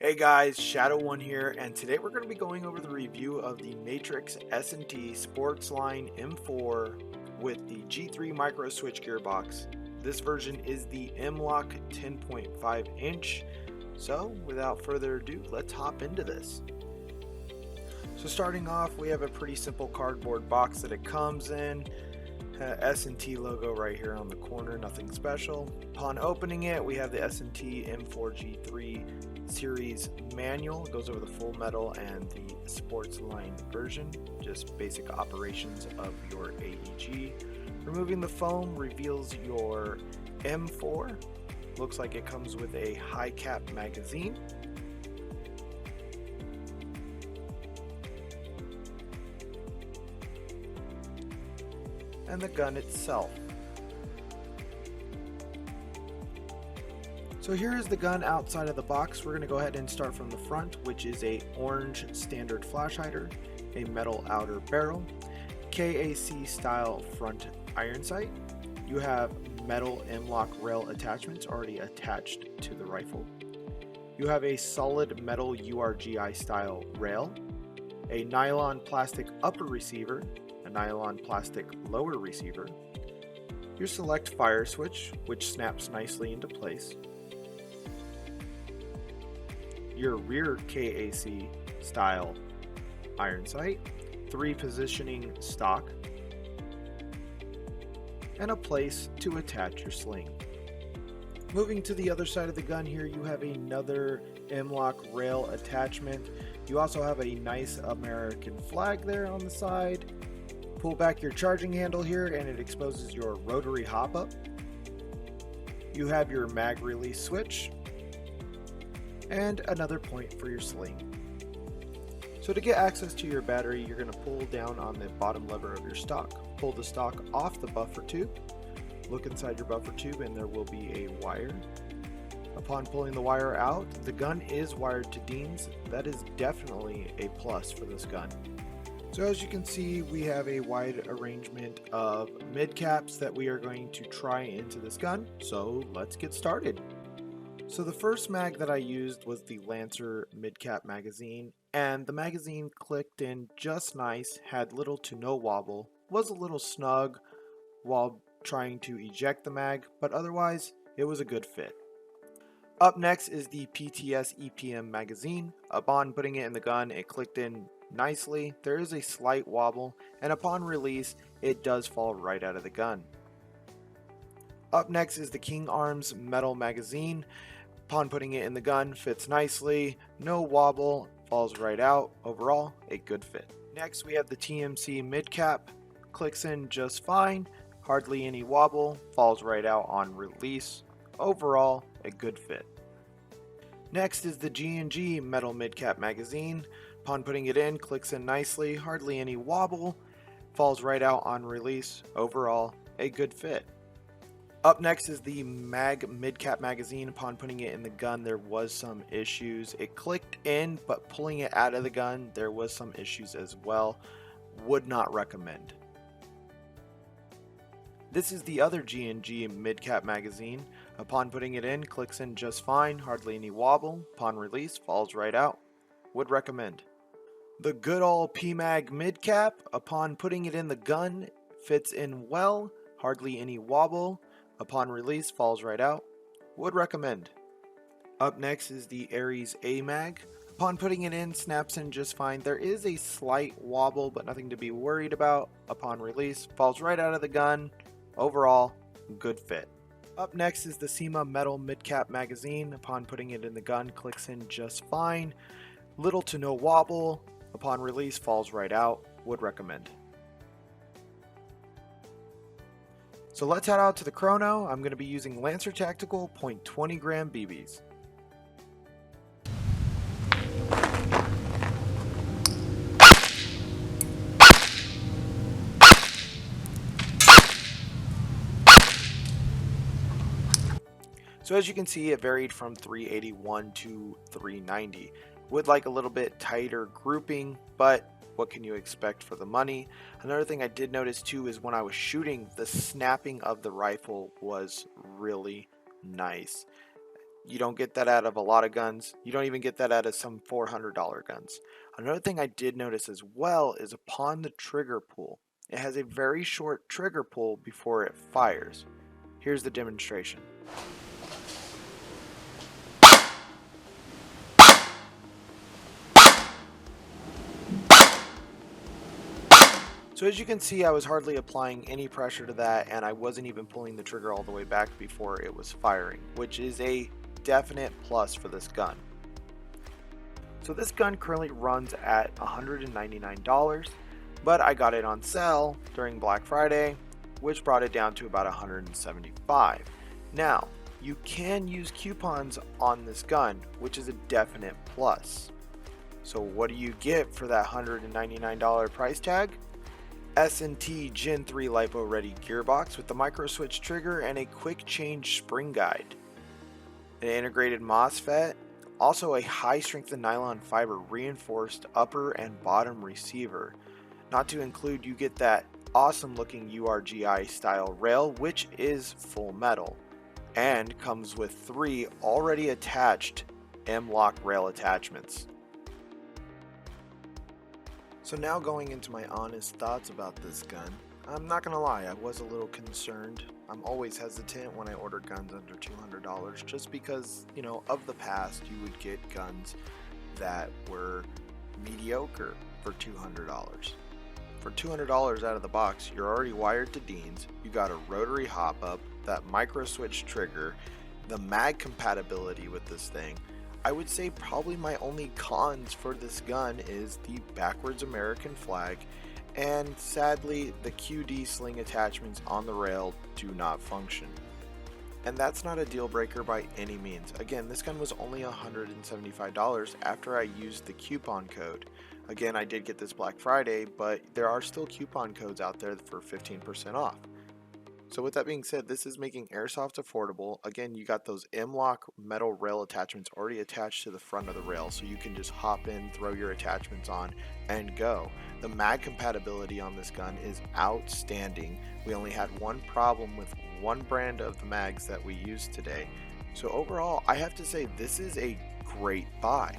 Hey guys, Shadow One here, and today we're going to be going over the review of the Matrix S&T Sportsline M4 with the G3 Micro-Switch Gearbox. This version is the M-LOK 10.5 inch, so without further ado, let's hop into this. So starting off, we have a pretty simple cardboard box that it comes in. S&T logo right here on the corner, nothing special. Upon opening it, we have the S&T M4G3 series manual. It goes over the full metal and the Sportsline version, just basic operations of your AEG. Removing the foam reveals your M4. Looks like it comes with a high cap magazine. And the gun itself. So here is the gun outside of the box. We're going to go ahead and start from the front, which is a orange standard flash hider, a metal outer barrel, KAC style front iron sight. You have metal M-LOK rail attachments already attached to the rifle. You have a solid metal URGI style rail, a nylon plastic upper receiver, a nylon plastic lower receiver, your select fire switch, which snaps nicely into place, your rear KAC style iron sight, 3 positioning stock, and a place to attach your sling. Moving to the other side of the gun here, you have another M-LOK rail attachment. You also have a nice American flag there on the side. Pull back your charging handle here and it exposes your rotary hop-up. You have your mag release switch and another point for your sling. So to get access to your battery, you're going to pull down on the bottom lever of your stock. Pull the stock off the buffer tube. Look inside your buffer tube and there will be a wire. Upon pulling the wire out, the gun is wired to DINs. That is definitely a plus for this gun. So as you can see, we have a wide arrangement of mid caps that we are going to try into this gun. So let's get started. So the first mag that I used was the Lancer mid cap magazine, and the magazine clicked in just nice, had little to no wobble, was a little snug while trying to eject the mag, but otherwise it was a good fit. Up next is the PTS EPM magazine. Upon putting it in the gun, it clicked in nicely. There is a slight wobble, and upon release it does fall right out of the gun. Up next is the King Arms metal magazine. Upon putting it in the gun, fits nicely, no wobble, falls right out. Overall, a good fit. Next we have the TMC mid cap. Clicks in just fine, hardly any wobble, falls right out on release. Overall, a good fit. Next is the G&G metal mid cap magazine. Upon putting it in, clicks in nicely, hardly any wobble, falls right out on release. Overall, a good fit. Up next is the MAG mid-cap magazine. Upon putting it in the gun, there was some issues. It clicked in, but pulling it out of the gun, there was some issues as well. Would not recommend. This is the other G&G mid-cap magazine. Upon putting it in, clicks in just fine, hardly any wobble. Upon release, falls right out. Would recommend. The good old PMAG mid-cap. Upon putting it in the gun, fits in well, hardly any wobble. Upon release, falls right out. Would recommend. Up next is the RIS AMAG. Upon putting it in, snaps in just fine. There is a slight wobble, but nothing to be worried about. Upon release, falls right out of the gun. Overall, good fit. Up next is the SEMA metal mid-cap magazine. Upon putting it in the gun, clicks in just fine. Little to no wobble. Upon release, falls right out. Would recommend. So let's head out to the chrono. I'm going to be using Lancer Tactical .20 gram BBs. So as you can see, it varied from 381 to 390. Would like a little bit tighter grouping, but what can you expect for the money? Another thing I did notice too is when I was shooting, the snapping of the rifle was really nice. You don't get that out of a lot of guns. You don't even get that out of some $400 guns. Another thing I did notice as well is upon the trigger pull, it has a very short trigger pull before it fires. Here's the demonstration. So as you can see, I was hardly applying any pressure to that, and I wasn't even pulling the trigger all the way back before it was firing, which is a definite plus for this gun. So this gun currently runs at $199, but I got it on sale during Black Friday, which brought it down to about $175. Now, you can use coupons on this gun, which is a definite plus. So what do you get for that $199 price tag? S&T Gen 3 LiPo Ready gearbox with the micro-switch trigger and a quick change spring guide. An integrated MOSFET, also a high strength nylon fiber reinforced upper and bottom receiver. Not to include, you get that awesome looking URGI style rail, which is full metal and comes with 3 already attached M-LOK rail attachments. So now going into my honest thoughts about this gun, I'm not gonna lie, I was a little concerned. I'm always hesitant when I order guns under $200 just because, you know, of the past you would get guns that were mediocre for $200. For $200 out of the box, you're already wired to Dean's, you got a rotary hop-up, that micro-switch trigger, the mag compatibility with this thing. I would say probably my only cons for this gun is the backwards American flag, and sadly the QD sling attachments on the rail do not function. And that's not a deal breaker by any means. Again, this gun was only $175 after I used the coupon code. Again, I did get this Black Friday, but there are still coupon codes out there for 15% off. So with that being said, this is making airsoft affordable. Again, you got those M-LOK metal rail attachments already attached to the front of the rail, so you can just hop in, throw your attachments on, and go. The mag compatibility on this gun is outstanding. We only had one problem with one brand of the mags that we used today. So overall, I have to say this is a great buy.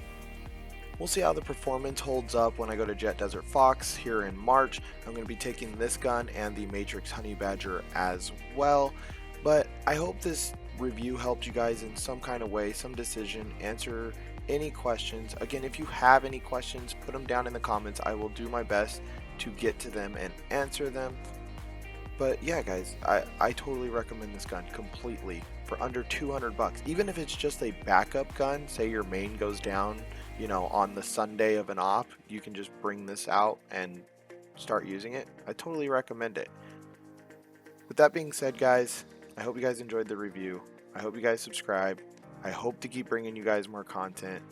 We'll see how the performance holds up when I go to Jet Desert Fox here in March. I'm going to be taking this gun and the Matrix Honey Badger as well. But I hope this review helped you guys in some kind of way, some decision, answer any questions. Again, if you have any questions, put them down in the comments. I will do my best to get to them and answer them. But yeah, guys, I totally recommend this gun completely for under 200 bucks. Even if it's just a backup gun, say your main goes down, you know, on the Sunday of an op, you can just bring this out and start using it. I totally recommend it. With that being said, guys, I hope you guys enjoyed the review. I hope you guys subscribe. I hope to keep bringing you guys more content.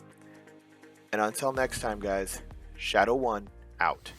And until next time, guys, Shadow One out.